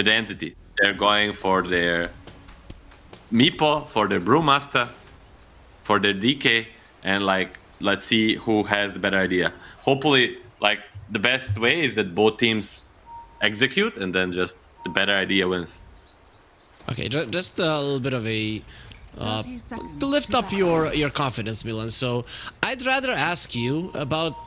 with Entity. They're going for their Meepo, for their Brewmaster, for their DK, and like, let's see who has the better idea. Hopefully, like, the best way is that both teams execute, and then just the better idea wins. Okay, just a little bit of a to lift up your confidence, Milan. So I'd rather ask you about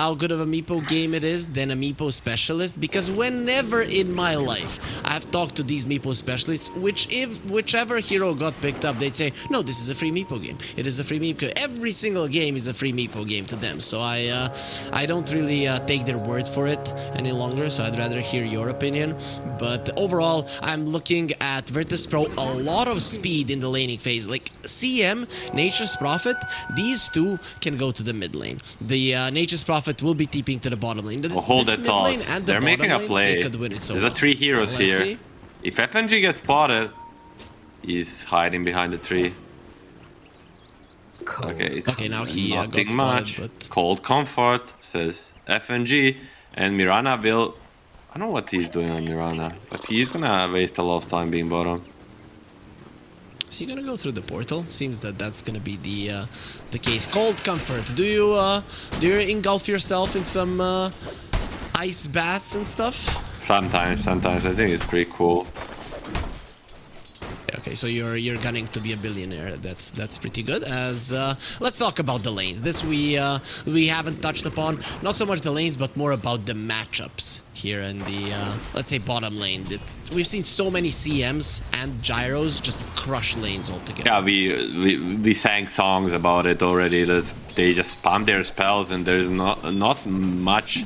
how good of a Meepo game it is than a Meepo specialist, because whenever in my life I've talked to these Meepo specialists, whichever hero got picked up, they'd say, no, this is a free Meepo game. It is a free Meepo. Every single game is a free Meepo game to them. So I don't really take their word for it any longer, so I'd rather hear your opinion. But overall, I'm looking at Virtus.pro, a lot of speed in the laning phase. Like CM, Nature's Prophet, these two can go to the mid lane. The Nature's Prophet will be TPing to the bottom lane. Hold that thought. They're making a play. There's a 3 heroes here. See. If FNG gets spotted, he's hiding behind the tree. Okay, it's now he got nothing much. But... Cold Comfort, says FNG, and Mirana will... I don't know what he's doing on Mirana, but he's gonna waste a lot of time being bottom. Is he gonna go through the portal? Seems that that's gonna be the case. Cold Comfort. Do you engulf yourself in some ice baths and stuff? Sometimes. I think it's pretty cool. Okay, so you're gunning to be a billionaire. That's pretty good. As let's talk about the lanes. This we haven't touched upon. Not so much the lanes, but more about the matchups here in the let's say bottom lane. We've seen so many CMs and gyros just crush lanes altogether. Yeah, we sang songs about it already. They just spam their spells, and there's not much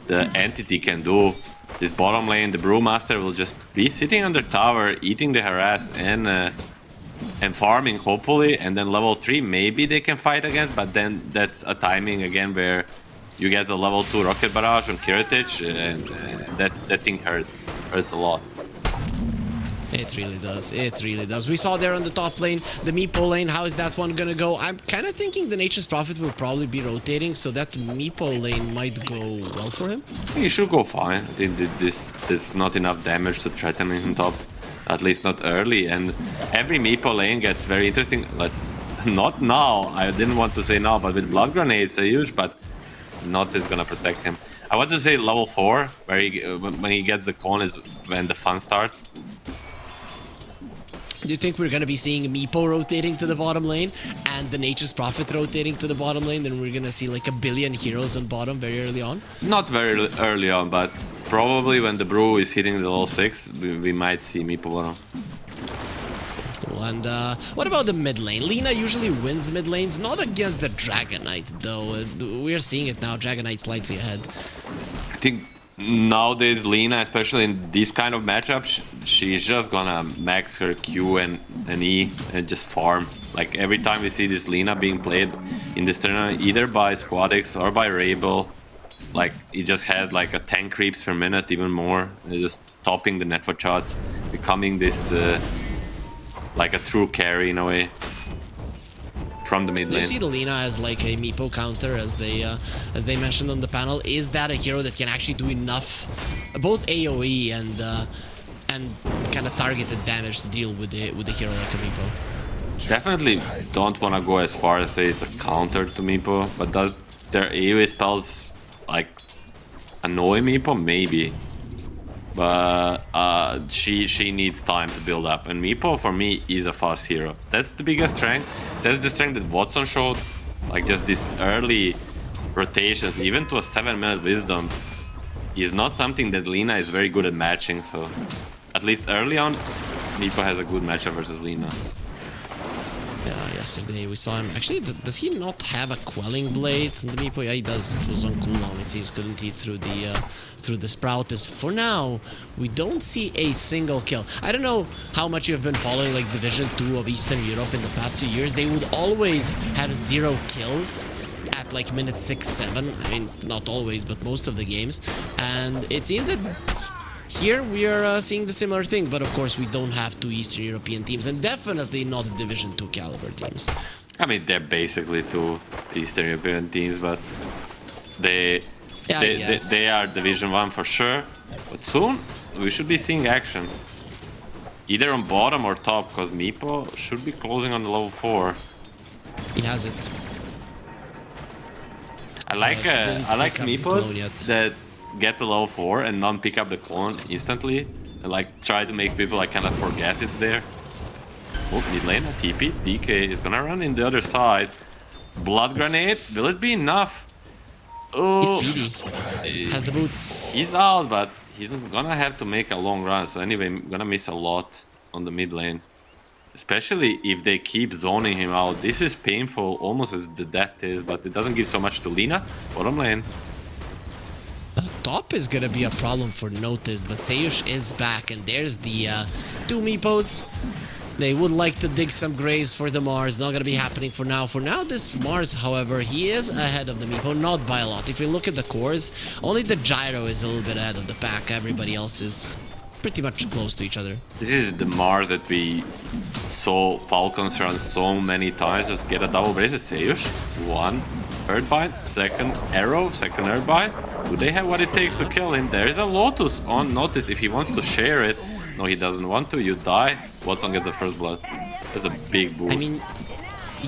the entity can do. This bottom lane, the Brewmaster will just be sitting on the tower, eating the harass and farming, hopefully. And then level 3, maybe they can fight against, but then that's a timing again where you get the level 2 Rocket Barrage on Kiritich, and that thing hurts a lot. It really does. It really does. We saw there on the top lane, the Meepo lane. How is that one gonna go? I'm kind of thinking the Nature's Prophet will probably be rotating, so that Meepo lane might go well for him. He should go fine. I think there's not enough damage to threaten him top, at least not early. And every Meepo lane gets very interesting. Let's not now. I didn't want to say now, but with Blood Grenades, a huge, but not is gonna protect him. I want to say level 4, where when he gets the con is when the fun starts. Do you think we're going to be seeing Meepo rotating to the bottom lane and the Nature's Prophet rotating to the bottom lane? Then we're going to see like a billion heroes on bottom very early on? Not very early on, but probably when the Brew is hitting the level 6, we might see Meepo bottom. Cool. And what about the mid lane? Lina usually wins mid lanes, not against the Dragon Knight though. We're seeing it now, Dragon Knight slightly ahead. I think nowadays Lina, especially in these kind of matchups, she's just gonna max her Q and E and just farm. Like every time we see this Lina being played in this tournament, either by Squadix or by Rabel, like it just has like a 10 creeps per minute, even more. They're just topping the network charts, becoming this like a true carry in a way from the mid lane. You see the Lina as like a Meepo counter, as they mentioned on the panel. Is that a hero that can actually do enough, both AoE and kind of targeted damage to deal with the hero like a Meepo? Definitely don't want to go as far as say it's a counter to Meepo, but does their AoE spells like annoy Meepo? Maybe. But she needs time to build up, and Meepo for me is a fast hero. That's the biggest strength. That's the strength that Watson showed, like just these early rotations, even to a 7-minute wisdom, is not something that Lina is very good at matching. So at least early on, Meepo has a good matchup versus Lina. Yeah, yesterday we saw him. Actually, does he not have a Quelling Blade on the Meepo? Yeah, he does. It was on cooldown, it seems, couldn't he, through the Sprout. As for now, we don't see a single kill. I don't know how much you've been following like Division 2 of Eastern Europe in the past few years. They would always have 0 kills at like minute 6, 7. I mean, not always, but most of the games. And it seems that here we are seeing the similar thing, but of course we don't have 2 Eastern European teams, and definitely not Division 2 caliber teams. I mean, they're basically 2 Eastern European teams, but they are Division 1 for sure. But soon we should be seeing action. Either on bottom or top, because Meepo should be closing on the level 4. He has it. I like didn't pick up the Meepos clone yet. that get to level 4 and not pick up the clone instantly. And like try to make people like kind of forget it's there. Oh, mid lane, a TP. DK is gonna run in the other side. Blood grenade, will it be enough? Oh, He's speedy. Has the boots. he's out, but he's gonna have to make a long run. So anyway, I'm gonna miss a lot on the mid lane. Especially if they keep zoning him out. This is painful, almost as the death is, but it doesn't give so much to Lina. Bottom lane. Top is gonna be a problem for Notice, but Seyush is back, and there's the two Meepos. They would like to dig some graves for the Mars. Not gonna be happening for now. For now, this Mars, however, he is ahead of the Meepo, not by a lot. If you look at the cores, only the Gyro is a little bit ahead of the pack. Everybody else is pretty much close to each other. This is the Mars that we saw Falcons run so many times. Just get a double brace at Seyush. One, third bite, second arrow, second third bite. Do they have what it takes to kill him? There is a Lotus on Notice if he wants to share it. No, he doesn't want to. You die. Watson gets the first blood. That's a big boost. I mean,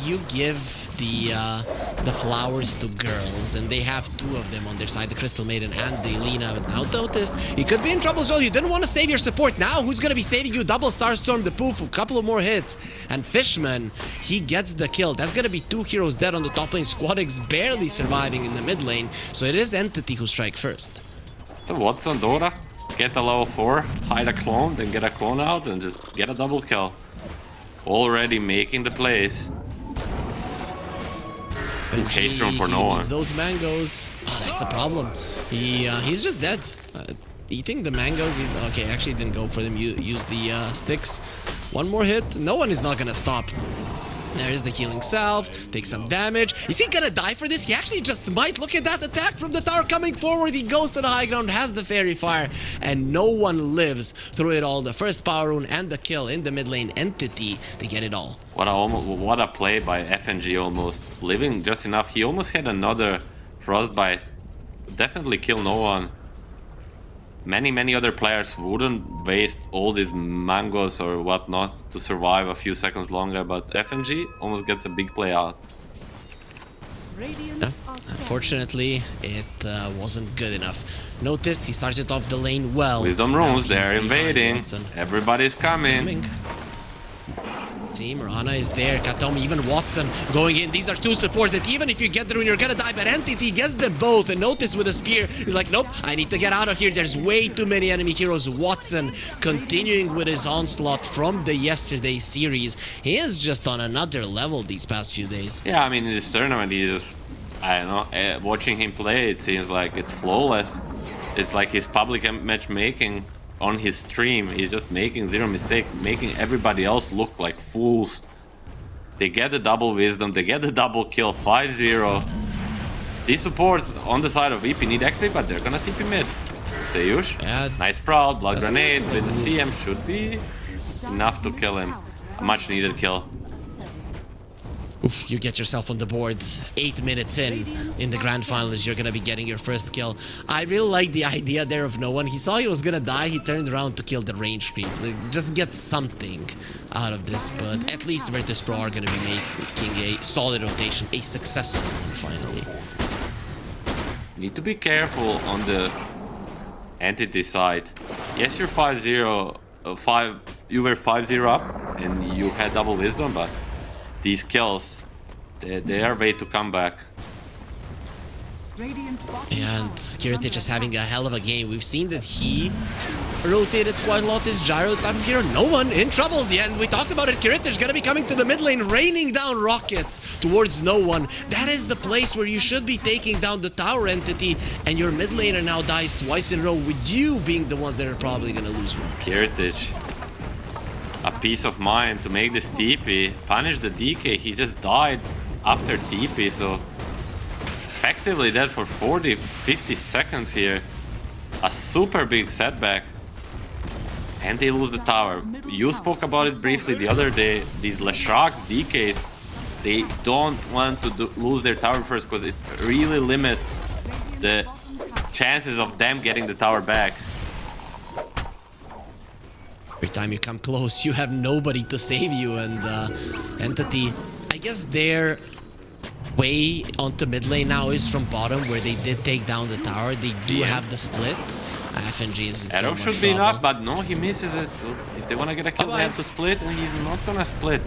you give the flowers to girls, and they have two of them on their side, the Crystal Maiden and the Lina. But now Noticed, he could be in trouble as well. You didn't want to save your support. Now who's gonna be saving you? Double Starstorm, the Poof, a couple of more hits, and Fishman, he gets the kill. That's gonna be two heroes dead on the top lane. Squadix barely surviving in the mid lane, so it is Entity who strike first. So Watson, Dota, get a level 4, hide a clone, then get a clone out, and just get a double kill. Already making the plays. Chase room for no one. Those mangoes. Oh, that's a problem. He's just dead. Eating the mangoes. Okay, actually didn't go for them. Use the sticks. One more hit. No one is not gonna stop. There is the healing salve. Take some damage. Is he gonna die for this? He actually just might. Look at that attack from the tower coming forward. He goes to the high ground, has the fairy fire, and no one lives through it all. The first power rune and the kill in the mid lane. Entity, they get it all. What a play by FNG almost. Living just enough. He almost had another frostbite. Definitely kill no one. Many other players wouldn't waste all these mangoes or whatnot to survive a few seconds longer, but FNG almost gets a big play out. Yeah. Unfortunately, it wasn't good enough. Noticed he started off the lane well. Wisdom runes, they're invading. Everybody's coming. Team Rana is there. Katomi, even Watson going in. These are two supports that even if you get the rune, you're gonna die. But Entity gets them both. And Notice with a spear, he's like, nope, I need to get out of here. There's way too many enemy heroes. Watson continuing with his onslaught from the yesterday series. He is just on another level these past few days. Yeah, I mean, in this tournament, he just, I don't know, watching him play, it seems like it's flawless. It's like his public matchmaking on his stream. He's just making zero mistake, making everybody else look like fools. They get the double wisdom, they get the double kill, 5-0. These supports on the side of VP need XP, but they're gonna TP mid. Seyush, nice proud, blood grenade with the CM should be enough to kill him. A much needed kill. Oof, you get yourself on the board 8 minutes in the grand finals. You're gonna be getting your first kill. I really like the idea there of no one. He saw he was gonna die. He turned around to kill the range creep. Like, just get something out of this. But at least Virtus.pro are gonna be making a solid rotation, a successful one finally. Need to be careful on the Entity side. Yes, you're 5-0, you were 5-0 up and you had double wisdom, but these kills, they are way to come back. And Kiritich is having a hell of a game. We've seen that he rotated quite a lot his gyro type of hero. No one in trouble at the end. We talked about it. Kiritich gonna be coming to the mid lane, raining down rockets towards no one. That is the place where you should be taking down the tower Entity, and your mid laner now dies twice in a row, with you being the ones that are probably gonna lose one. Kiritich, a peace of mind to make this TP, punish the DK. He just died after TP, so effectively dead for 40-50 seconds here. A super big setback. And they lose the tower. You spoke about it briefly the other day. These Leshraks, DKs, they don't want to lose their tower first because it really limits the chances of them getting the tower back. Every time you come close, you have nobody to save you, and Entity, I guess their way onto mid lane now is from bottom, where they did take down the tower. They do have the split. FNG is in so Arrow much should be trouble. enough, but no, he misses it. So if they want to get a kill, they have to split, and he's not gonna split.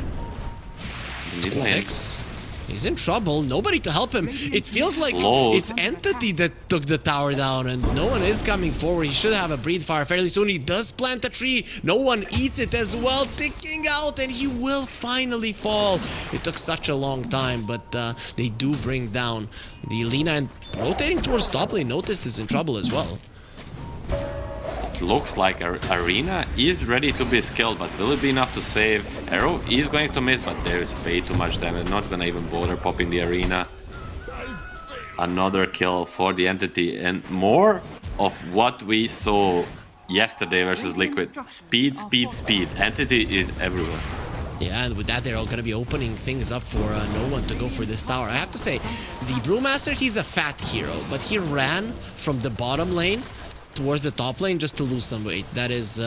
The mid lane. X, he's in trouble. Nobody to help him. It feels like Slow. it's Entity that took the tower down, and no one is coming forward. He should have a breed fire fairly soon. He does plant a tree. No one eats it as well. Ticking out, and he will finally fall. It took such a long time, but they do bring down the Lina, and rotating towards top lane. Noticed is in trouble as well. It looks like Arena is ready to be skilled, but will it be enough to save? Arrow is going to miss, but there is way too much damage. Not gonna even bother popping the Arena. Another kill for the Entity, and more of what we saw yesterday versus Liquid. Speed, speed, speed. Entity is everywhere. Yeah, and with that, they're all going to be opening things up for no one to go for this tower. I have to say, the Brewmaster, he's a fat hero, but he ran from the bottom lane towards the top lane just to lose some weight. That is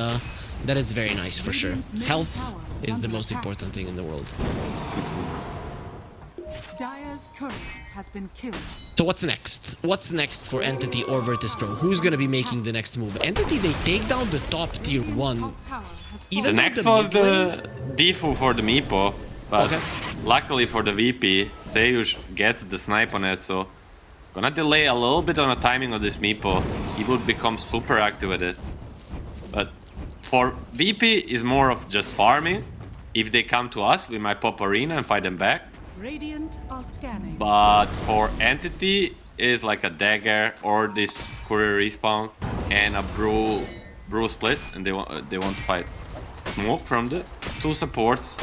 very nice for sure. Health is the most important thing in the world. Dire's courier has been killed. So what's next? What's next for Entity or Virtus.pro? Who's gonna be making the next move? Entity, they take down the top tier 1. The Even next though was the Defu for the Meepo, but luckily for the VP, Seyush gets the snipe on it, so gonna delay a little bit on the timing of this Meepo. He would become super active with it. But for VP is more of just farming. If they come to us, we might pop Arena and fight them back. Radiant are scanning. But for Entity is like a dagger or this courier respawn and a brew split, and they want to fight. Smoke from the two supports.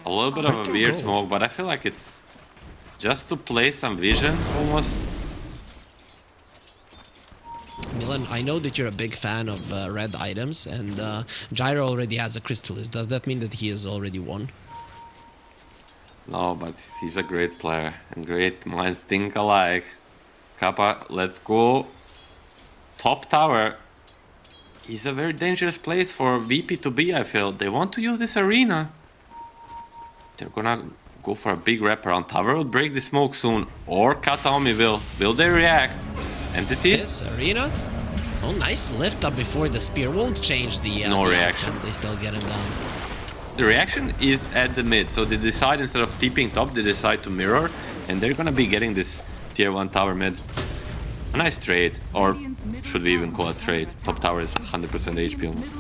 A little bit of a weird smoke, but I feel like it's just to play some vision almost. Milan, I know that you're a big fan of red items, and Gyro already has a Crystallis. Does that mean that he has already won? No, but he's a great player, and great minds think alike. Kappa, let's go. Top tower is a very dangerous place for VP to be, I feel. They want to use this arena. They're gonna go for a big wraparound. Tower will break the smoke soon, or Kataomi will. Will they react? Entity? Yes, Arena. Oh, nice lift up before the spear. Won't change the no the reaction. outcome. They still get him down. The reaction is at the mid, so they decide instead of TPing top, they decide to mirror, and they're gonna be getting this tier 1 tower mid. A nice trade, or should we even call it trade? Top tower is 100% HP almost.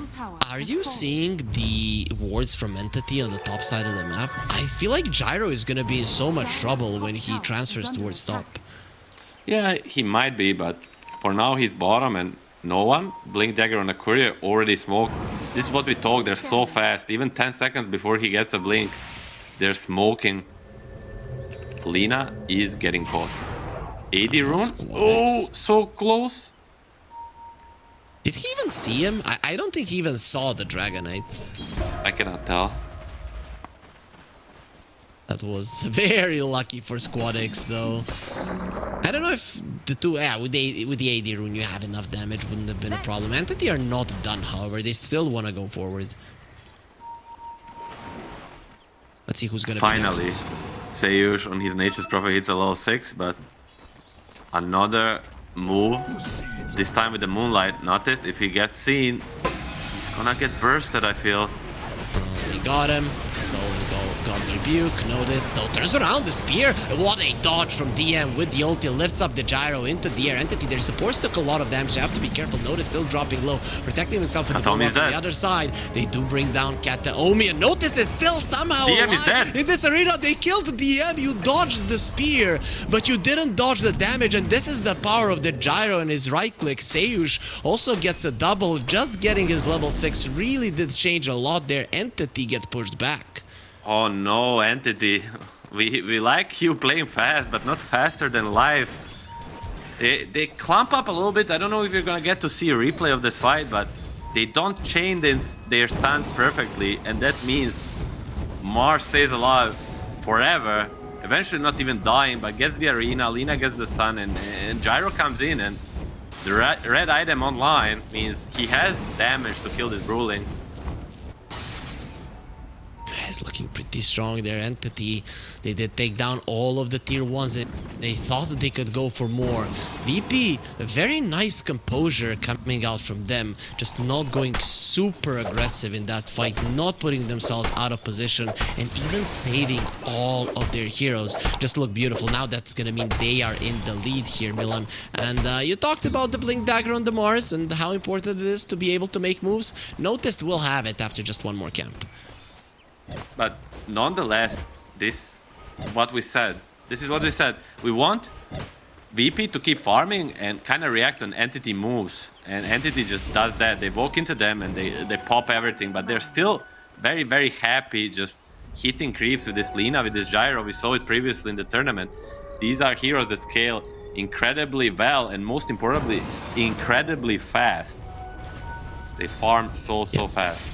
Are you seeing the wards from Entity on the top side of the map? I feel like Gyro is gonna be in so much trouble when he transfers towards top. Yeah, he might be, but for now he's bottom and no one. Blink Dagger on a courier already smoked. This is what we talk, they're so fast. Even 10 seconds before he gets a blink, they're smoking. Lina is getting caught. AD rune? Oh, so close. Did he even see him? I don't think he even saw the Dragonite. I cannot tell. That was very lucky for Squad X, though. I don't know if the two... Yeah, with the AD rune, you have enough damage. Wouldn't have been a problem. Entity are not done, however. They still want to go forward. Let's see who's going to be next. Finally, Seyush on his Nature's Prophet hits a level 6, but another move. This time with the Moonlight. Noticed if he gets seen, he's gonna get bursted, I feel. They got him. Stolen God's Rebuke. Notice, though, turns around the spear. What a dodge from DM with the ulti. Lifts up the Gyro into the air. Entity, their supports took a lot of damage. You have to be careful. Notice still dropping low. Protecting himself with the bomb on the other side. They do bring down Kataomi. And notice they're still somehow DM is dead. in this arena. They killed the DM. You dodged the spear, but you didn't dodge the damage. And this is the power of the Gyro and his right click. Seyush also gets a double. Just getting his level 6 really did change a lot there. Entity get pushed back. Oh no, Entity. We like you playing fast, but not faster than live. They clump up a little bit. I don't know if you're gonna get to see a replay of this fight, but they don't chain their stance perfectly, and that means Mars stays alive forever. Eventually not even dying, but gets the arena. Lina gets the stun, and Gyro comes in, and The red item online means he has damage to kill these Brewlings. It's looking pretty strong. Their entity, they did take down all of the tier 1s. They thought that they could go for more. VP, a very nice composure coming out from them. Just not going super aggressive in that fight, not putting themselves out of position, and even saving all of their heroes. Just look beautiful. Now that's gonna mean they are in the lead here, Milan. And you talked about the Blink Dagger on the Mars and how important it is to be able to make moves. Noticed we'll have it after just one more camp. But nonetheless, this what we said. This is what we said. We want VP to keep farming and kind of react on Entity moves. And Entity just does that. They walk into them and they pop everything. But they're still very, very happy just hitting creeps with this Lina, with this Gyro. We saw it previously in the tournament. These are heroes that scale incredibly well and most importantly, incredibly fast. They farm so fast.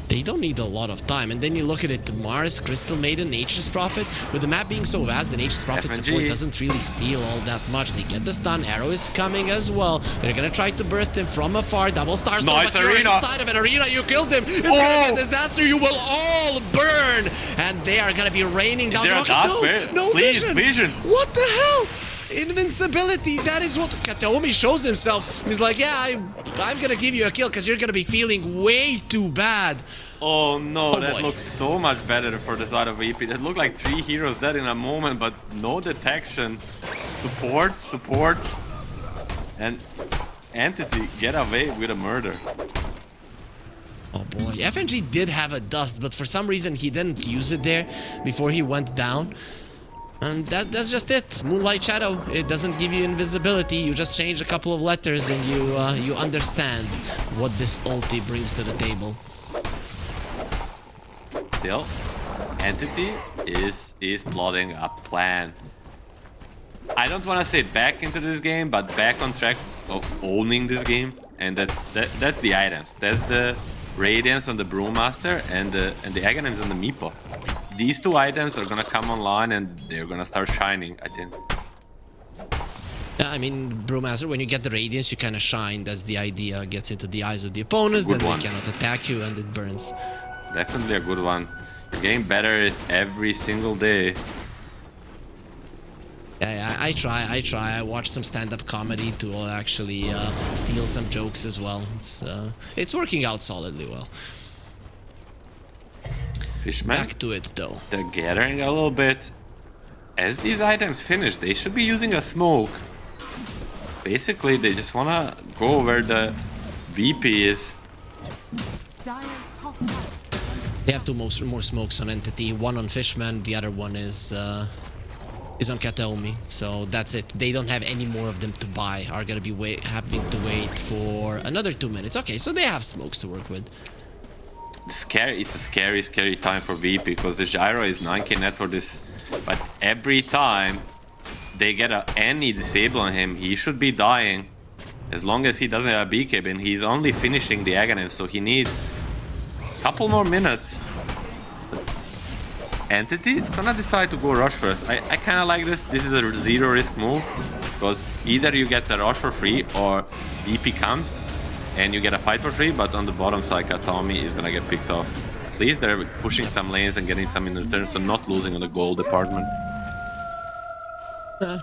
They don't need a lot of time. And then you look at it, Mars, Crystal Maiden, Nature's Prophet. With the map being so vast, the Nature's Prophet FNG. support doesn't really steal all that much. They get the stun, Arrow is coming as well. They're gonna try to burst him from afar, double star storm, Nice but you're Arena. inside of an arena, you killed him. It's gonna be a disaster, you will all burn. And they are gonna be raining down there the a rockets. dust? No Please, vision. vision. What the hell? Invincibility, that is what Kataomi shows himself. He's like, yeah, I'm gonna give you a kill because you're gonna be feeling way too bad. Oh no, Oh, that boy. looks so much better for the side of VP. That looked like 3 heroes dead in a moment, but no detection. Supports. And Entity get away with a murder. Oh boy, FNG did have a dust, but for some reason he didn't use it there before he went down. And that's just it. Moonlight Shadow, it doesn't give you invisibility. You just change a couple of letters and you understand what this ulti brings to the table. Still, Entity is plotting a plan. I don't want to say back into this game, but back on track of owning this game. And that's the items. That's the Radiance on the Brewmaster and the Aghanims on the Meepo. These 2 items are gonna come online and they're gonna start shining, I think. Yeah, I mean, Brewmaster, when you get the Radiance, you kind of shine. That's the idea. Gets into the eyes of the opponents, then one. they cannot attack you and it burns. Definitely a good one. You're getting better every single day. Yeah, I try. I watch some stand-up comedy to actually steal some jokes as well. It's working out solidly well. Fishman, Back to it though. they're gathering a little bit. As these items finish, they should be using a smoke. Basically, they just wanna go where the VP is. Dire's top tower They have 2 more smokes on Entity. One on Fishman, the other one is on Kataomi. So that's it. They don't have any more of them to buy. Are gonna be having to wait for another 2 minutes. Okay, so they have smokes to work with. It's a scary time for VP because the Gyro is 9k net for this. But every time they get any disable on him, he should be dying. As long as he doesn't have a BKB, and he's only finishing the Aghanim, so he needs a couple more minutes. Entity is gonna decide to go rush first. I kind of like this. This is a 0 risk move because either you get the rush for free or VP comes and you get a fight for free, but on the bottom side, Kataomi is gonna get picked off. At least they're pushing some lanes and getting some in return, so not losing on the gold department.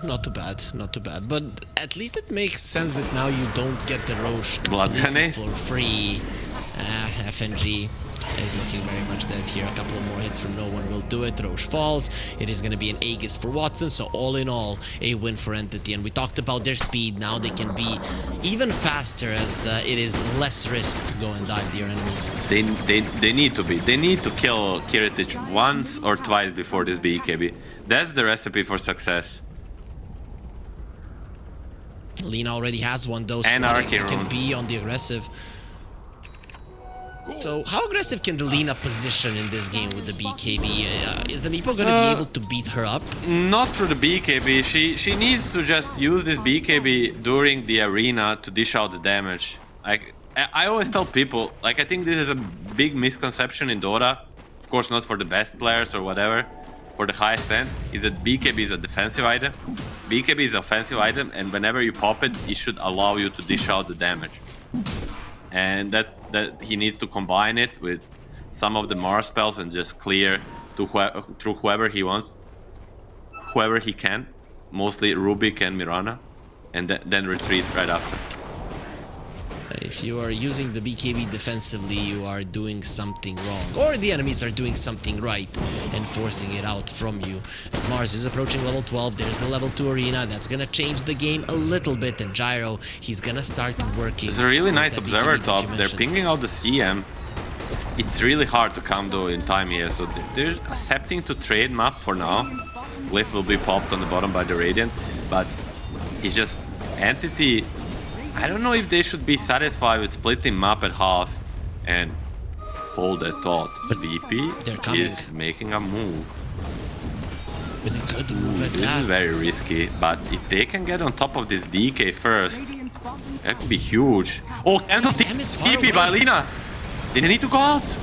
Not too bad, not too bad. But at least it makes sense that now you don't get the Roche Blood completely Grenade? for free. FNG is looking very much dead here. A couple of more hits from no one will do it. Roche falls. It is going to be an Aegis for Watson. So all in all, a win for Entity. And we talked about their speed. Now they can be even faster as it is less risk to go and dive their enemies. They need to be. They need to kill Kiritich once or twice before this BKB. That's the recipe for success. Lina already has one, though. And Squad Arcane can Rune. be on the aggressive. So, how aggressive can the Lina position in this game with the BKB? Is the Meepo gonna be able to beat her up? Not through the BKB. She needs to just use this BKB during the arena to dish out the damage. Like I always tell people, like I think this is a big misconception in Dota. Of course, not for the best players or whatever. for the highest end is that BKB is a defensive item. BKB is an offensive item, and whenever you pop it, it should allow you to dish out the damage. And that he needs to combine it with some of the Mars spells and just clear to through whoever he wants, whoever he can, mostly Rubik and Mirana, and then retreat right after. If you are using the BKB defensively, you are doing something wrong. Or the enemies are doing something right and forcing it out from you. As Mars is approaching level 12, there's the level 2 arena. That's gonna change the game a little bit. And Gyro, he's gonna start working. There's a really nice that observer BKB that top. you They're mentioned. pinging out the CM. It's really hard to come though in time here, so they're accepting to trade map for now. Glyph will be popped on the bottom by the Radiant, but it's just Entity. I don't know if they should be satisfied with splitting map at half and hold that thought. VP is making a move. Really good move at This that. is very risky, but if they can get on top of this DK first, that could be huge. Oh, cancel Damn, it's far TP by away. Lina. Did they need to go out?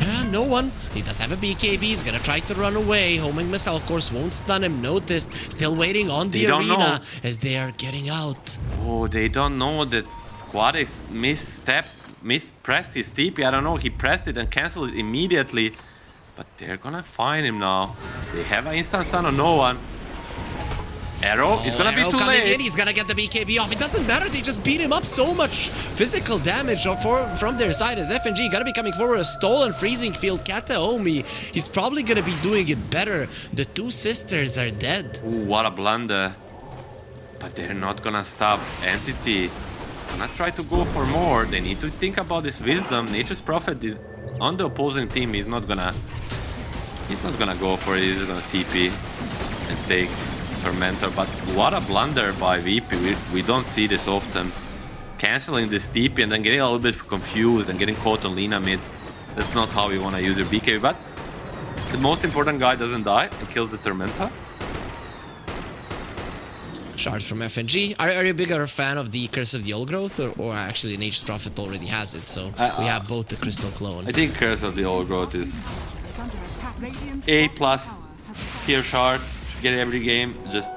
Yeah, no one. He does have a BKB. He's gonna try to run away. Homing missile, of course, won't stun him. Noticed. Still waiting on the They don't arena know. as they are getting out. Oh, they don't know that Squadix mispressed his TP. I don't know. He pressed it and canceled it immediately. But they're gonna find him now. They have an instant stun on no one. Arrow is gonna be Arrow too coming late. in. He's gonna get the BKB off. It doesn't matter. They just beat him up so much physical damage from their side as FNG gonna be coming forward. A stolen freezing field. Kataomi. He's probably gonna be doing it better. The two sisters are dead. Ooh, what a blunder. But they're not gonna stop. Entity is gonna try to go for more. They need to think about this wisdom. Nature's Prophet is on the opposing team. He's not gonna go for it. He's gonna TP and take Tormentor. But what a blunder by VP. We don't see this often. Canceling this TP and then getting a little bit confused and getting caught on Lina mid. That's not how we want to use your BKB. But the most important guy doesn't die and kills the Tormentor. Shards from FNG. Are you a bigger fan of the Curse of the Old Growth, or actually Nature's Prophet already has it, so we have both the Crystal Clone. I think Curse of the Old Growth is A+. Here shard, should get every game, just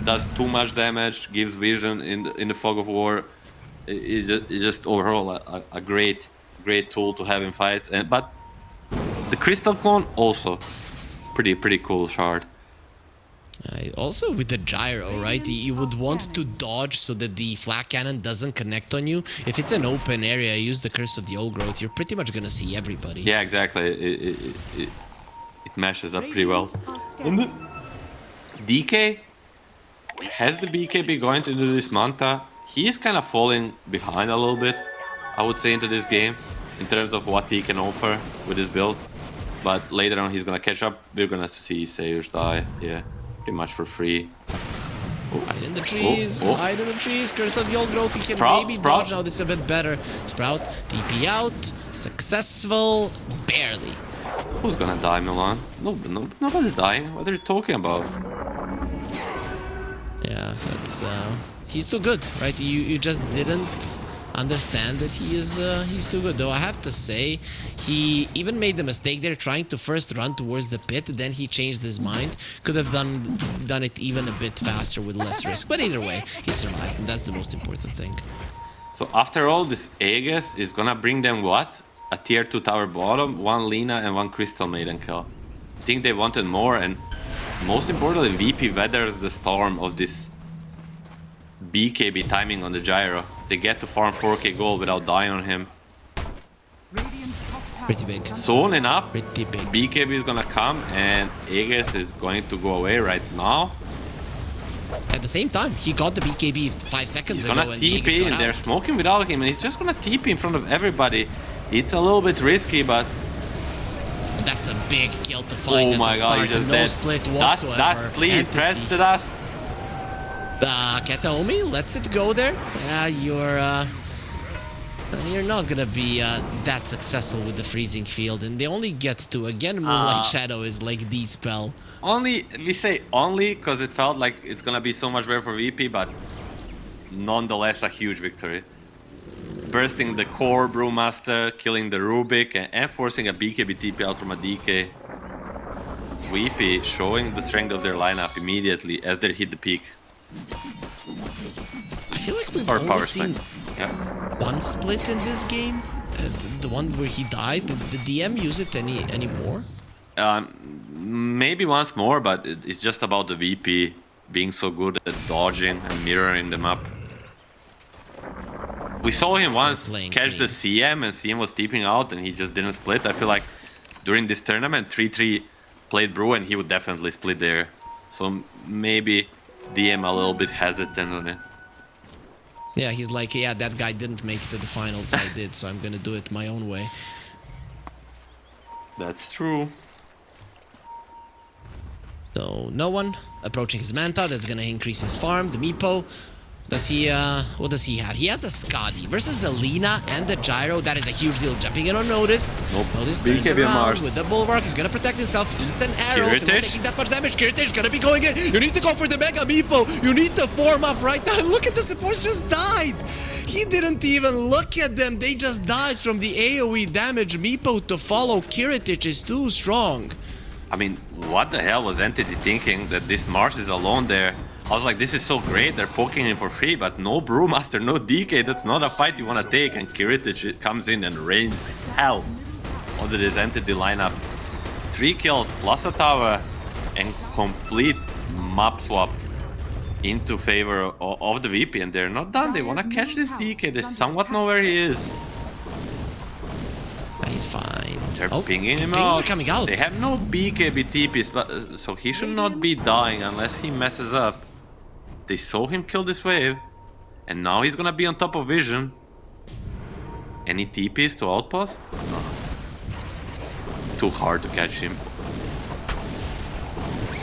does too much damage, gives vision in the fog of war. It's just overall a great tool to have in fights. But the Crystal Clone also pretty cool shard. Also with the gyro, right? You would want to dodge so that the flak cannon doesn't connect on you. If it's an open area, use the Curse of the Old Growth, you're pretty much gonna see everybody. Yeah, exactly. It meshes up pretty well. And the DK has the BKB going to do this Manta. He is kind of falling behind a little bit, I would say, into this game in terms of what he can offer with his build. But later on, he's gonna catch up. We're gonna see Seyush die. Yeah, pretty much for free. Hide in the trees, hide in the trees. Curse of the Old Growth, he can maybe Sprout. dodge now. This is a bit better. Sprout, TP out, successful, barely. Who's gonna die, Milan? No, nobody's dying. What are you talking about? Yeah, that's he's too good, right? You just didn't understand that he's too good. Though I have to say, he even made the mistake there trying to first run towards the pit, then he changed his mind. Could have done it even a bit faster with less risk. But either way, he survives, and that's the most important thing. So after all, this Aegis is gonna bring them what? A tier 2 tower bottom, 1 Lina and 1 Crystal Maiden kill. I think they wanted more, and most importantly, VP weathers the storm of this BKB timing on the gyro. They get to farm 4k gold without dying on him. Pretty big. Soon enough, Pretty big. BKB is gonna come and Aegis is going to go away right now. At the same time, he got the BKB 5 seconds He's ago gonna and the Aegis TP got and out. they're smoking without him and he's just gonna TP in front of everybody. It's a little bit risky, but That's a big kill to find oh at my the god, start. he's just No dead. split Dust, whatsoever. please, press the dust. Kataomi lets it go there. Yeah, you're not gonna be that successful with the freezing field, and they only get to again Moonlight Shadow is like the spell. Only, we say only because it felt like it's gonna be so much better for VP, but nonetheless a huge victory. Bursting the core Brewmaster, killing the Rubik, and forcing a BKB TP out from a DK. VP showing the strength of their lineup immediately as they hit the peak. I feel like we've Or only power seen spike. Yeah. one split in this game. The one where he died. Did the DM use it any more? Maybe once more, but it's just about the VP being so good at dodging and mirroring them up. We saw him once playing catch the CM, and CM was steeping out, and he just didn't split. I feel like during this tournament, 3-3 played Brew, and he would definitely split there. So maybe DM a little bit hesitant on it. Yeah, he's like, yeah, that guy didn't make it to the finals. I did, so I'm gonna do it my own way. That's true. So no one approaching his Manta. That's gonna increase his farm. The Meepo. Does he, what does he have? He has a Scotty versus a Lina and the Gyro. That is a huge deal. Jumping in unnoticed. Nope. Notice turns BKB around Mars. with the Bulwark. He's gonna protect himself. Eats an arrow. Not Kiritich. taking that much damage. Kiritich gonna be going in. You need to go for the Mega Meepo. You need to form up right now. Look at the supports just died. He didn't even look at them. They just died from the AoE damage. Meepo to follow Kiritich is too strong. I mean, what the hell was Entity thinking that this Mars is alone there? I was like, this is so great, they're poking him for free, but no Brewmaster, no DK, that's not a fight you want to take. And Kiritich comes in and rains hell onto this Entity lineup. 3 kills plus a tower and complete map swap into favor of the VP, and they're not done. They want to catch this DK, they somewhat know where he is. He's fine. They're Oh, pinging him pings out. are coming out. They have no BKB TPs, but so he should not be dying unless he messes up. They saw him kill this wave, and now he's gonna be on top of Vision. Any TPs to Outpost? No. Too hard to catch him.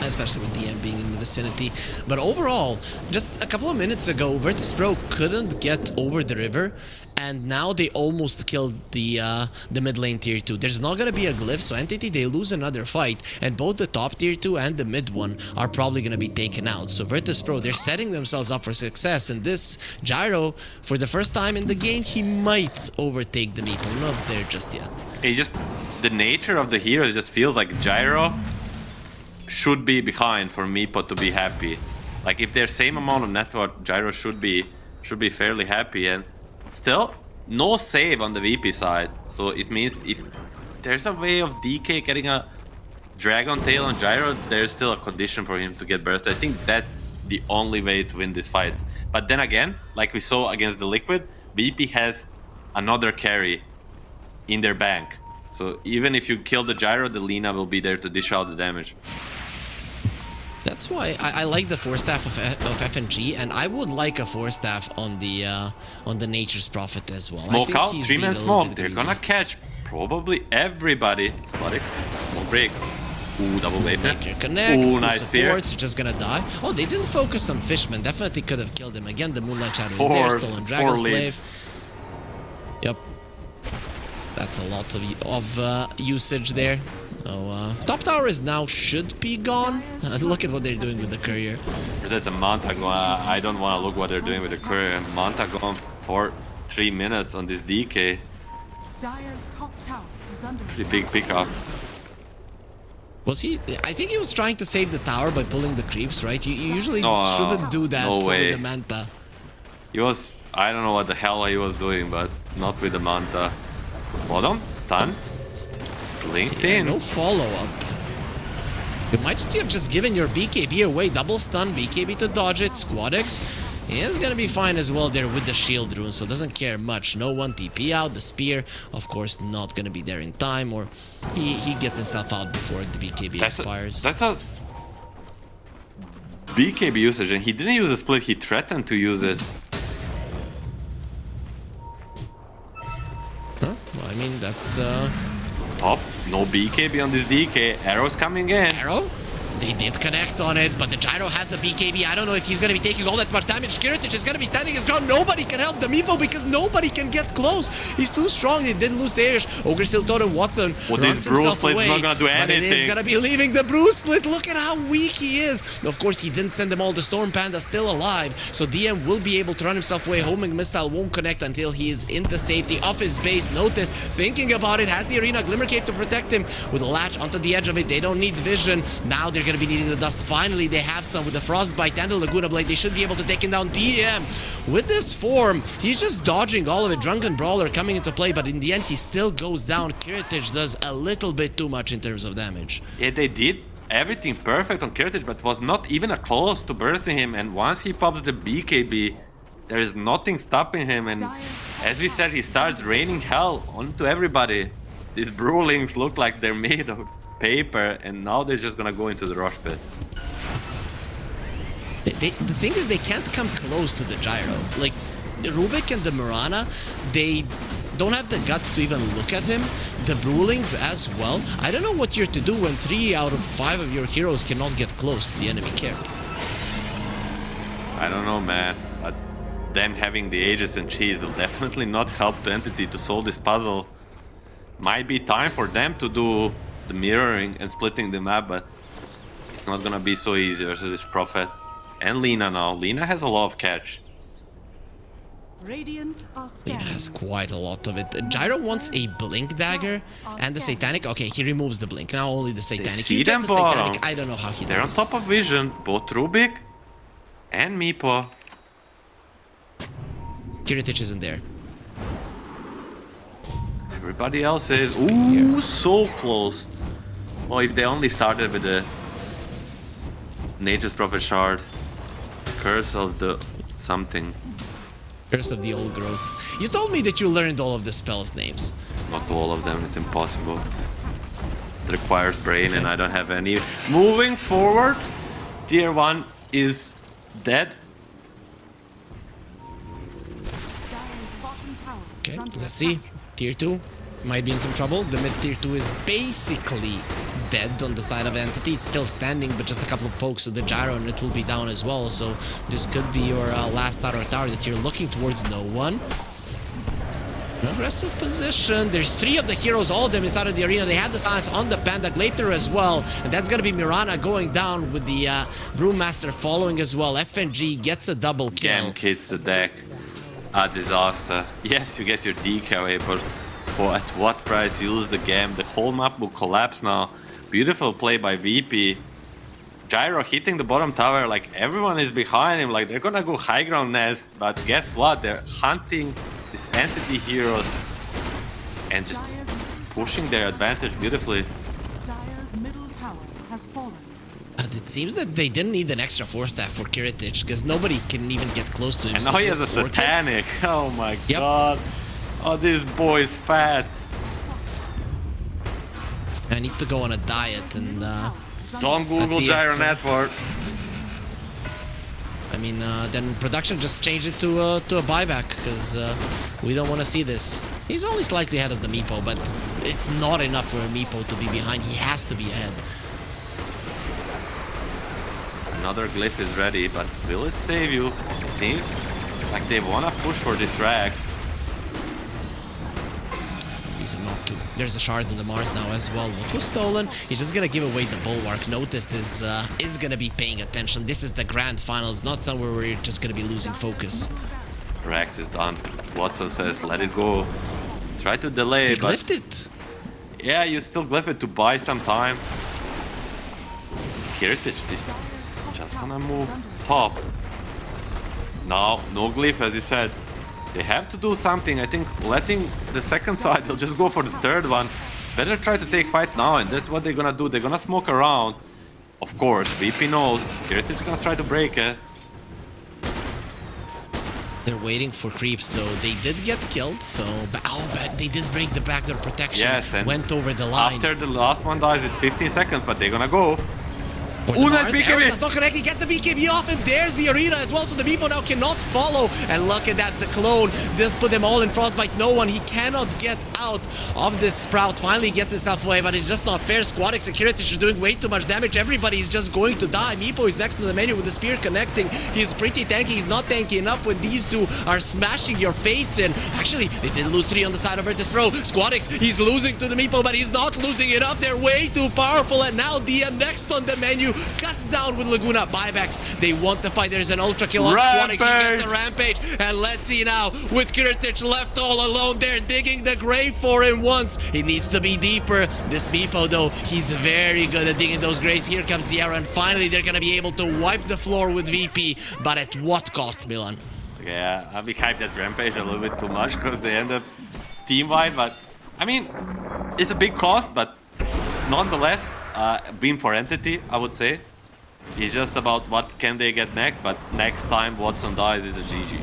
Especially with DM being in the vicinity. But overall, just a couple of minutes ago, Virtus.pro couldn't get over the river, and now they almost killed the mid lane tier 2. There's not gonna be a glyph, so Entity, they lose another fight, and both the top tier 2 and the mid one are probably gonna be taken out. So Virtus.pro, they're setting themselves up for success, and this Gyro, for the first time in the game, he might overtake the Meepo. Not there just yet. It just, the nature of the hero just feels like Gyro should be behind for Meepo to be happy. Like if there's same amount of network, Gyro should be fairly happy, and still no save on the VP side. So it means if there's a way of DK getting a Dragon Tail on Gyro, there's still a condition for him to get burst. I think that's the only way to win this fight. But then again, like we saw against the Liquid, VP has another carry in their bank. So even if you kill the Gyro, the Lina will be there to dish out the damage. That's why I like the 4-staff of FNG, and I would like a 4-staff on the Nature's Prophet as well. Smoke out, he's 3-man being a little smoke. bit They're greedy. gonna catch probably everybody. Spotix, smoke breaks. Ooh, double wave. Here connects, Ooh, two nice spear. supports, just gonna die. Oh, they didn't focus on Fishman. Definitely could have killed him. Again, the Moonlight Shadow is there, stolen Dragon four Slave. leads. Yep. That's a lot of usage there. Oh, top tower is now should be gone. Look at what they're doing with the courier. That's a Manta going. I don't want to look what they're doing with the courier. Manta going for 3 minutes on this DK. Dire's top tower is under Pretty big pickup. Was he? I think he was trying to save the tower by pulling the creeps, right? You usually No, shouldn't do that no way. with the Manta. He was. I don't know what the hell he was doing, but not with the Manta. Bottom, stun. Linked Yeah, in. no follow-up. You might have just given your BKB away. Double stun, BKB to dodge it. Squad X is gonna be fine as well there with the shield rune, so doesn't care much. No one TP out. The spear, of course, not gonna be there in time, or he gets himself out before the BKB expires. That's a BKB usage, and he didn't use a split. He threatened to use it. Huh? Well, I mean, that's Top, no BKB on this DK. Arrows coming in. arrow. They did connect on it, but the Gyro has a BKB. I don't know if he's going to be taking all that much damage. Kiritich is going to be standing his ground. Nobody can help the Meepo because nobody can get close. He's too strong. They did lose Ayers. Ogre still totem. Watson runs this Brew himself Split's away. not gonna do But it is anything. going to be leaving the Brew Split. Look at how weak he is. Of course, he didn't send them all. The Storm Panda still alive. So DM will be able to run himself away. Homing Missile won't connect until he is in the safety of his base. Notice, thinking about it, has the Arena Glimmer Cape to protect him. With a latch onto the edge of it. They don't need vision. Now they're going to be needing the dust. Finally, they have some with the Frostbite and the Laguna Blade. They should be able to take him down. DM, with this form, he's just dodging all of it. Drunken Brawler coming into play, but in the end, he still goes down. Kiritich does a little bit too much in terms of damage. Yeah, they did everything perfect on Kiritich, but was not even a close to bursting him. And once he pops the BKB, there is nothing stopping him. And as we said, he starts raining hell onto everybody. These Brewlings look like they're made of paper, and now they're just gonna go into the rush pit. The thing is, they can't come close to the Gyro. Like, the Rubik and the Mirana, they don't have the guts to even look at him. The Brewlings as well. I don't know what you're to do when 3 out of 5 of your heroes cannot get close to the enemy carry. I don't know, man, but them having the Aegis and Cheese will definitely not help the entity to solve this puzzle. Might be time for them to do the mirroring and splitting the map, but it's not gonna be so easy versus this Prophet. And Lina now. Lina has a lot of catch. Radiant are Lina scanning. has quite a lot of it. Gyro wants a Blink Dagger and the Satanic. Okay, he removes the Blink. Now only the Satanic. see You get them the Satanic. bottom. I don't know how he They're on does. top of Vision, both Rubik and Meepo. Kiritich isn't there. Everybody else is... Ooh, so close. Well, if they only started with the Nature's Prophet Shard. Curse of the something. Curse of the Old Growth. You told me that you learned all of the spells' names. Not all of them, it's impossible. It requires brain and I don't have any. Moving forward, tier 1 is dead. Dire's bottom tower Okay, is under let's attack. see. Tier 2 might be in some trouble. The mid tier 2 is basically dead on the side of Entity. It's still standing, but just a couple of pokes to the Gyro and it will be down as well. So this could be your last tower that you're looking towards. No one. Aggressive position. There's 3 of the heroes, all of them inside of the arena. They have the silence on the Panda Glacier as well. And that's going to be Mirana going down with the Brewmaster following as well. FNG gets a double kill. Gam hits the deck. A disaster. Yes, you get your DK, but for at what price? You lose the game. The whole map will collapse now. Beautiful play by VP. Gyro hitting the bottom tower, like everyone is behind him, like they're gonna go high ground nest, but guess what? They're hunting these entity heroes and just pushing their advantage beautifully. Dire's middle tower has fallen. It seems that they didn't need an extra force staff for Kiritich because nobody can even get close to him. And So now he has a this orchid- satanic. Oh my Yep. god. Oh, this boy is fat. needs to go on a diet and Don't Google see if, Gyro Network. I mean, then production just changed it to a buyback because we don't want to see this. He's only slightly ahead of the Meepo, but it's not enough for a Meepo to be behind. He has to be ahead. Another glyph is ready, but will it save you? It seems like they wanna push for this Rax. Reason not to. There's a shard in the Mars now as well. What was stolen? He's just gonna give away the Bulwark. Notice this is gonna be paying attention. This is the grand finals, not somewhere where you're just gonna be losing focus. Rax is done. Watson says, let it go. Try to delay, They but... glyphed it. Yeah, you still glyph it to buy some time. Kiritich is just gonna move top. Now, no glyph, as you said. They have to do something. I think letting the second side, they'll just go for the third one. Better try to take fight now, and that's what they're gonna do. They're gonna smoke around. Of course, VP knows. Kiritich is gonna try to break it. They're waiting for creeps though. They did get killed, so... but they did break the backdoor protection. Yes, and went over the line. after the last one dies, it's 15 seconds, but they're gonna go. For the Ooh, nice Mars, BKB. Aaron does not connect, he gets the BKB off, and there's the arena as well, so the Meepo now cannot follow. And look at that, the clone just put them all in frostbite. No one, he cannot get out of this Sprout. Finally gets himself away, but it's just not fair. Squadic Security is doing way too much damage. Everybody is just going to die. Meepo is next to the menu with the spear connecting. He's pretty tanky, he's not tanky enough when these two are smashing your face in. Actually, they did lose 3 on the side of Virtus.pro. Squadix, he's losing to the Meepo, but he's not losing enough. They're way too powerful, and now DM next on the menu. Cut down with Laguna. Buybacks, they want to fight. There's an ultra kill on Squadix. He gets a rampage. And let's see now, with Kirtich left all alone, they're digging the grave for him once. It needs to be deeper. This Meepo, though, he's very good at digging those graves. Here comes the arrow, and finally they're going to be able to wipe the floor with VP. But at what cost, Milan? Yeah, we hyped that rampage a little bit too much because they end up team-wide, but I mean, it's a big cost, but nonetheless, win for Entity, I would say. It's just about what can they get next, but next time Watson dies is a GG.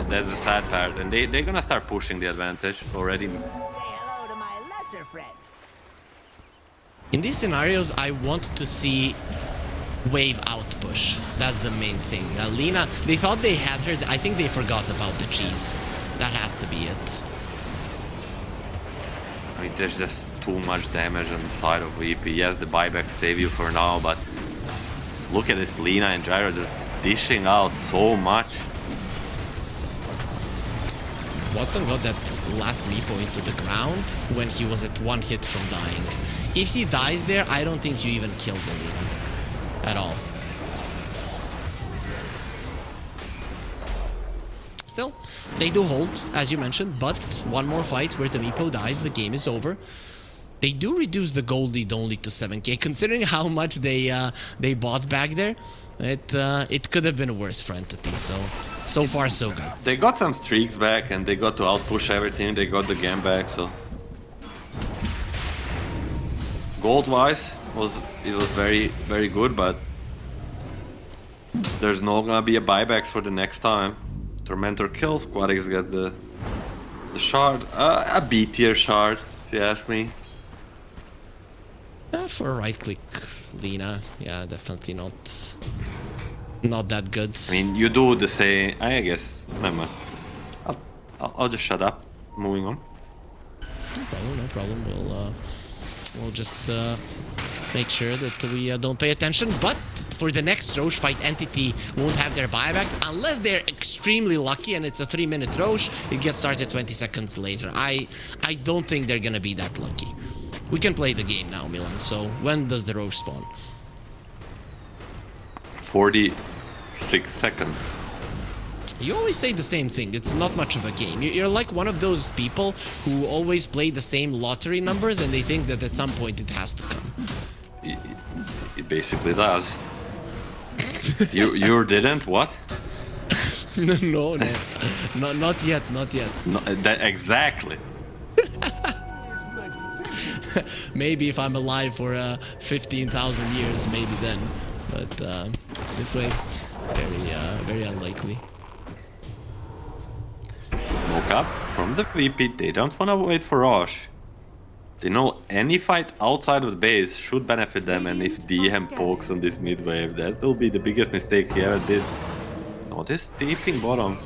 That's the sad part, and they're gonna start pushing the advantage already. Say hello to my lesser friends. In these scenarios, I want to see wave out push. That's the main thing. Lina, they thought they had her. I think they forgot about the cheese. That has to be it. I mean, there's just too much damage on the side of VP. Yes, the buybacks save you for now, but look at this Lina and Gyro just dishing out so much. Watson got that last Meepo into the ground when he was at 1 hit from dying. If he dies there, I don't think you even killed the Lina at all. Still, they do hold, as you mentioned, but one more fight where the Meepo dies, the game is over. They do reduce the gold lead only to 7k, considering how much they bought back there. It could have been worse for Entity, so far so good. They got some streaks back and they got to outpush everything. They got the game back, so gold-wise, it was very good, but there's no gonna be a buybacks for the next time. Tormentor kills, Squadix got the shard, a B tier shard, if you ask me. For a right click, Lina, yeah, definitely not that good. I mean, you do the same. I guess. Never mind. I'll just shut up. Moving on. No problem. We'll just make sure that we don't pay attention. But for the next Roche fight, Entity won't have their buybacks unless they're extremely lucky and it's a 3-minute Roche. It gets started 20 seconds later. I don't think they're gonna be that lucky. We can play the game now, Milan. So when does the Roche spawn? 46 seconds. You always say the same thing. It's not much of a game. You're like one of those people who always play the same lottery numbers and they think that at some point it has to come. It basically does. You didn't? What? No. Not yet. No, exactly. Maybe if I'm alive for 15,000 years, maybe then. But this way, very unlikely. Smoke up from the VP. They don't want to wait for Roche. They know any fight outside of the base should benefit them, and if DM pokes on this mid wave, that will be the biggest mistake he ever did. Notice deeping bottom.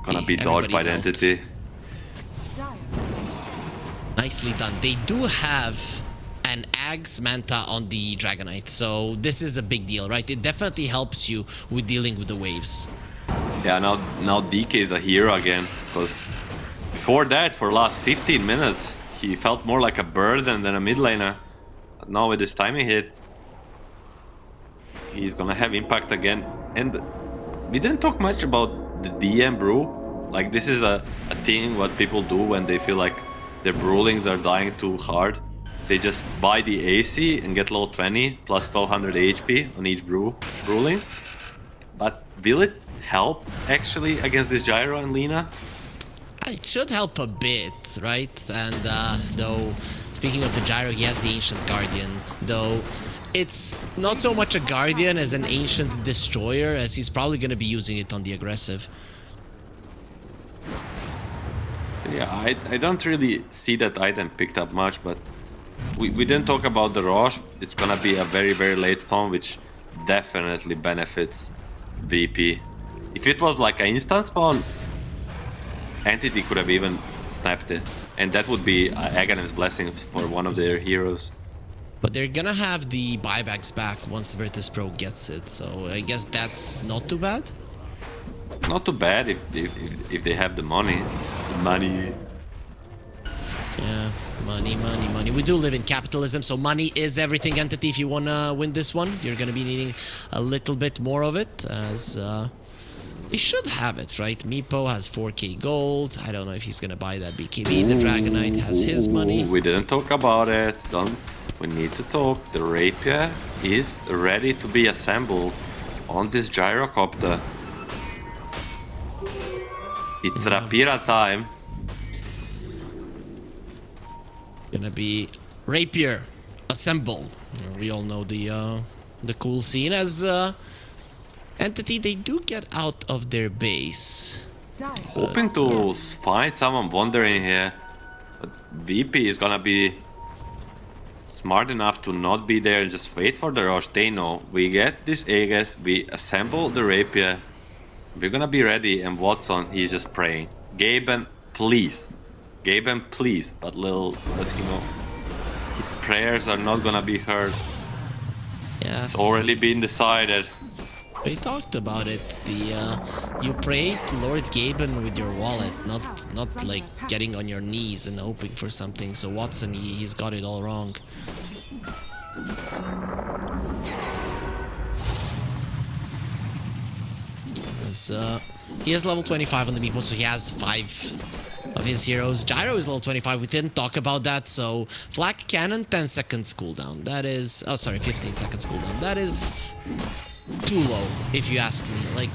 Gonna be dodged by the Entity. Nicely done. They do have an Ags Manta on the Dragonite, so this is a big deal, right? It definitely helps you with dealing with the waves. Yeah, now DK is a hero again, because before that, for last 15 minutes, he felt more like a burden than a mid laner. But now with this timing hit, he's gonna have impact again. And we didn't talk much about the DM brew. Like, this is a thing what people do when they feel like their brawlings are dying too hard. They just buy the AC and get level 20 plus 1200 HP on each brawling. But will it help actually against this Gyro and Lina? It should help a bit, right? And though, speaking of the Gyro, he has the Ancient Guardian, though it's not so much a Guardian as an Ancient Destroyer, as he's probably going to be using it on the aggressive. So yeah, I don't really see that item picked up much, but we didn't talk about the rush. It's gonna be a very, very late spawn, which definitely benefits VP. If it was like an instant spawn, Entity could have even snapped it. And that would be Aghanim's blessing for one of their heroes. But they're gonna have the buybacks back once Virtus.pro gets it, so I guess that's not too bad. Not too bad if they have the money. The money. Yeah, money. We do live in capitalism, so money is everything, Entity. If you wanna win this one, you're gonna be needing a little bit more of it, as they should have it, right? Meepo has 4k gold. I don't know if he's gonna buy that BKB. The Dragonite has his money. We didn't talk about it. We need to talk. The Rapier is ready to be assembled on this gyrocopter. It's Rapira time. Gonna be Rapier assemble. We all know the cool scene as Entity. They do get out of their base. Hoping to find someone wandering here, but VP is gonna be smart enough to not be there and just wait for the rush. They know we get this Aegis, we assemble the Rapier, we're gonna be ready, and Watson, he's just praying. Gaben, please. Gaben, please. But little does he know, his prayers are not gonna be heard. Yeah, It's already been decided. we talked about it. You pray to Lord Gaben with your wallet, not like getting on your knees and hoping for something. So Watson, he's got it all wrong. As, he has level 25 on the Meepo, so he has 5 of his heroes. Gyro is level 25. We didn't talk about that. So Flak Cannon, 10 seconds cooldown. That is, oh sorry, 15 seconds cooldown. That is too low, if you ask me. Like,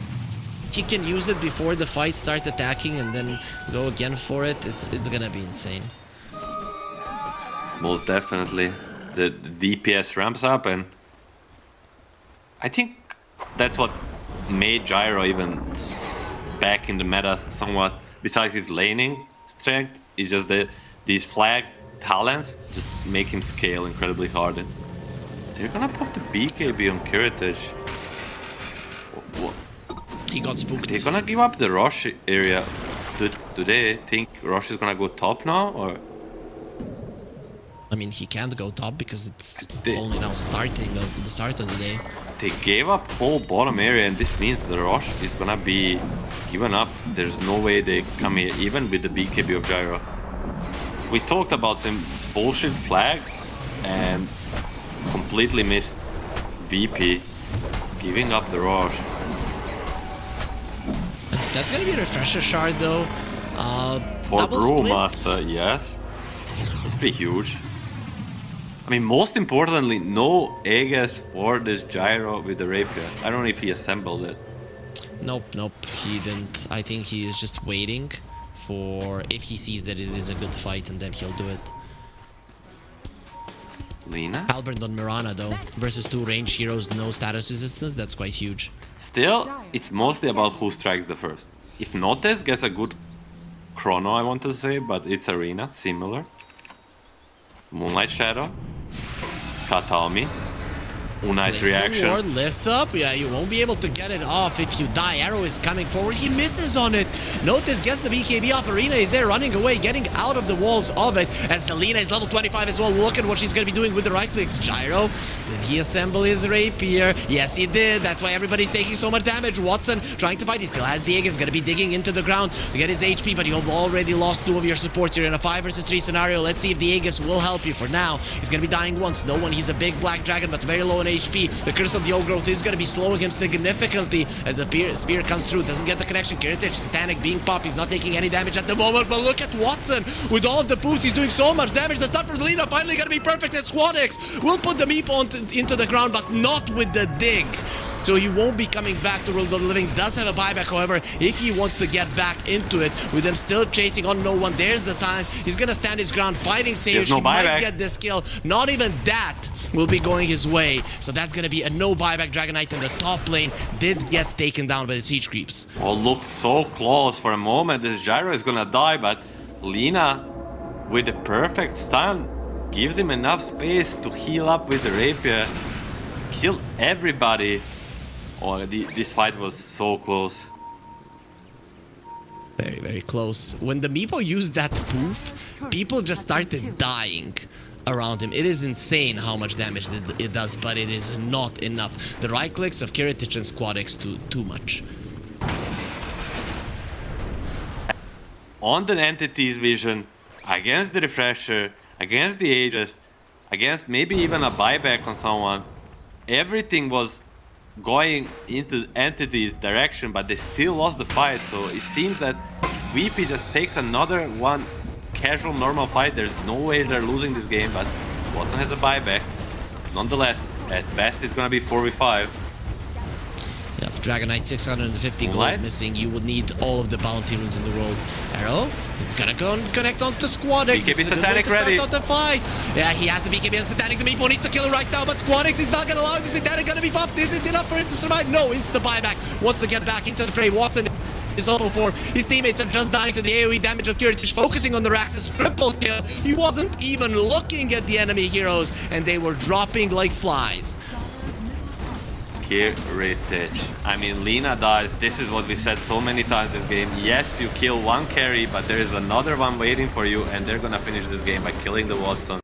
he can use it before the fight start attacking and then go again for it. It's gonna be insane. Most definitely. The DPS ramps up, and I think that's what made Gyro even back in the meta somewhat. Besides his laning strength, is just that these flag talents just make him scale incredibly hard. And they're gonna pop the BKB on Kiritich. What? He got spooked. They're gonna give up the Rosh area. Do they think Rosh is gonna go top now, or? I mean, he can't go top because it's only now starting the start of the day. They gave up whole bottom area, and this means the Rosh is gonna be given up. There's no way they come here, even with the BKB of Gyro. We talked about some bullshit flag and completely missed VP giving up the Rosh. That's gonna be a refresher shard though. For Double split. Brewmaster, yes. It's pretty huge. I mean, most importantly, no Aegis for this Gyro with the Rapier. I don't know if he assembled it. Nope, he didn't. I think he is just waiting for if he sees that it is a good fight, and then he'll do it. Lina? Halberd on Mirana though, versus 2 range heroes, no status resistance. That's quite huge. Still, it's mostly about who strikes the first. If Notes gets a good chrono, I want to say, but it's Arena, similar. Moonlight Shadow. Katami. Nice reaction. Ward lifts up. Yeah, you won't be able to get it off if you die. Arrow is coming forward. He misses on it. Notice gets the BKB off. Arena is there running away, getting out of the walls of it. As the Lina is level 25 as well. Look at what she's going to be doing with the right clicks. Gyro, did he assemble his Rapier? Yes, he did. That's why everybody's taking so much damage. Watson trying to fight. He still has the egg. He's going to be digging into the ground to get his HP, but you've already lost 2 of your supports. You're in a 5 versus 3 scenario. Let's see if the Aegis will help you. For now, he's going to be dying once. No one. He's a big black dragon, but very low in HP. The Curse of the Old Growth is going to be slowing him significantly as a spear comes through. Doesn't get the connection. Kiritich, Satanic being popped. He's not taking any damage at the moment, but look at Watson. With all of the boosts, he's doing so much damage. The stuff from Lina finally going to be perfect. And Squadix will put the Meepo into the ground, but not with the dig. So he won't be coming back to World of the Living. Does have a buyback, however, if he wants to get back into it. With them still chasing on no one. There's the silence. He's going to stand his ground, fighting Sayush. No he buyback. might get this kill. Not even that will be going his way. So that's going to be a no buyback Dragonite, and the top lane did get taken down by the siege creeps. Oh, looked so close for a moment. This Gyro is gonna die, but Lina with the perfect stun gives him enough space to heal up with the rapier, kill everybody. Oh, this fight was so close. Very, very close. When the Meepo used that poof, people just started dying around him. It is insane how much damage it does, but it is not enough. The right clicks of Kiritich and Squad X too much. On the entity's vision, against the refresher, against the Aegis, against maybe even a buyback on someone, everything was going into entity's direction, but they still lost the fight. So it seems that if VP just takes another one casual normal fight, there's no way they're losing this game. But Watson has a buyback. Nonetheless, at best it's gonna be 4v5. Yep, Dragon Knight 650 gold Moonlight? missing. You would need all of the bounty runes in the world. Arrow, it's gonna go and connect onto the Squad X. BKB This is a good Satanic way to start ready. out the fight. Yeah, he has the BKB and Satanic. The Meepo needs to kill it right now, but Squad X is not gonna allow this. Satanic gonna be buffed. Is it enough for him to survive? No, it's the buyback. Wants to get back into the fray. Watson is also for his teammates are just dying to the AoE damage of Kiritich, focusing on the Rax's triple kill. He wasn't even looking at the enemy heroes, and they were dropping like flies. Kiritich. I mean, Lina dies. This is what we said so many times this game. Yes, you kill one carry, but there is another one waiting for you, and they're gonna finish this game by killing the Watson.